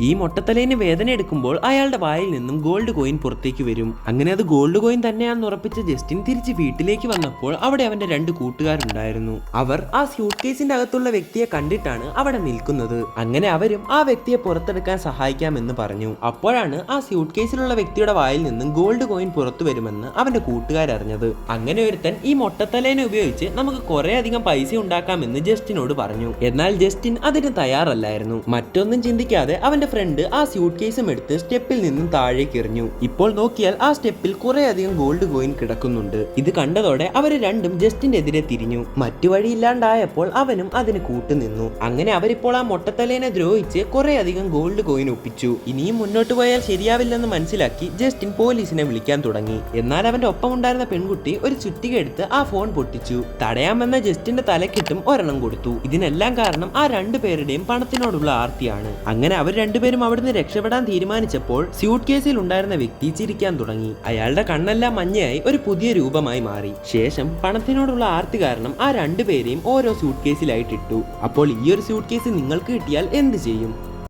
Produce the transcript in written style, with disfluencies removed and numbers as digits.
ഈ മൊട്ടത്തലേന് വേദന എടുക്കുമ്പോൾ അയാളുടെ വായിൽ നിന്നും ഗോൾഡ് കോയിൻ പുറത്തേക്ക് വരും. അങ്ങനെ അത് ഗോൾഡ് കോയിൻ തന്നെയാണെന്ന് ഉറപ്പിച്ച ജസ്റ്റിൻ തിരിച്ച് വീട്ടിലേക്ക് വന്നപ്പോൾ അവിടെ അവന്റെ 2 കൂട്ടുകാരുണ്ടായിരുന്നു. അവർ ആ സ്യൂട്ട് കേസിന്റെ അകത്തുള്ള വ്യക്തിയെ കണ്ടിട്ടാണ് അവിടെ നിൽക്കുന്നത്. അങ്ങനെ അവരും ആ വ്യക്തിയെ പുറത്തെടുക്കാൻ സഹായിക്കാമെന്ന് പറഞ്ഞു. അപ്പോഴാണ് ആ സ്യൂട്ട് കേസിലുള്ള വ്യക്തിയുടെ വായിൽ നിന്നും ഗോൾഡ് കോയിൻ പുറത്തു വരുമെന്ന് അവന്റെ കൂട്ടുകാരറിഞ്ഞത്. അങ്ങനെ ഒരുത്തൻ ഈ മൊട്ടത്തലേനെ ഉപയോഗിച്ച് നമുക്ക് കുറെ അധികം പൈസ ഉണ്ടാക്കാമെന്ന് ജസ്റ്റിനോട് പറഞ്ഞു. എന്നാൽ ജസ്റ്റിൻ അതിന് തയ്യാറല്ലായിരുന്നു. മറ്റൊന്നും ചിന്തിക്കാതെ അവന്റെ ഫ്രണ്ട് ആ സ്യൂട്ട് കേസും എടുത്ത് സ്റ്റെപ്പിൽ നിന്നും താഴേക്ക് എറിഞ്ഞു. ഇപ്പോൾ നോക്കിയാൽ ആ സ്റ്റെപ്പിൽ കുറെ അധികം ഗോൾഡ് കോയിൻ കിടക്കുന്നുണ്ട്. ഇത് കണ്ടതോടെ അവര് രണ്ടും ജസ്റ്റിന്റെ എതിരെ തിരിഞ്ഞു. മറ്റു വഴിയില്ലാണ്ടായപ്പോൾ അവനും അതിന് കൂട്ടുനിന്നു. അങ്ങനെ അവരിപ്പോൾ ആ മൊട്ടത്തലേനെ ദ്രോഹിച്ച് കുറെ അധികം ഗോൾഡ് കോയിൻ ഒപ്പിച്ചു. ഇനിയും മുന്നോട്ട് പോയാൽ ശരിയാവില്ലെന്ന് മനസ്സിലാക്കി ജസ്റ്റിൻ പോലീസിനെ വിളിക്കാൻ തുടങ്ങി. എന്നാൽ അവന്റെ ഒപ്പം ഉണ്ടായിരുന്ന പെൺകുട്ടി ഒരു ചുറ്റിക എടുത്ത് ആ ഫോൺ പൊട്ടിച്ചു. തടയാമെന്ന ജസ്റ്റിന്റെ തലക്കിട്ടും ഒരെണ്ണം കൊടുത്തു. ഇതിനെല്ലാം കാരണം ആ 2 പേരുടെയും പണത്തിനോടുള്ള ആർത്തിയാണ്. അങ്ങനെ അവർ രണ്ടുപേരും അവിടുന്ന് രക്ഷപ്പെടാൻ തീരുമാനിച്ചപ്പോൾ സ്യൂട്ട് കേസിൽ ഉണ്ടായിരുന്ന വ്യക്തി ചിരിക്കാൻ തുടങ്ങി. അയാളുടെ കണ്ണെല്ലാം മഞ്ഞയായി ഒരു പുതിയ രൂപമായി മാറി. ശേഷം പണത്തിനോടുള്ള ആർത്തി കാരണം ആ 2 പേരെയും ഓരോ സ്യൂട്ട് കേസിലായിട്ടിട്ടു. അപ്പോൾ ഈ ഒരു സ്യൂട്ട് കേസ് നിങ്ങൾക്ക് കിട്ടിയാൽ എന്ത് ചെയ്യും?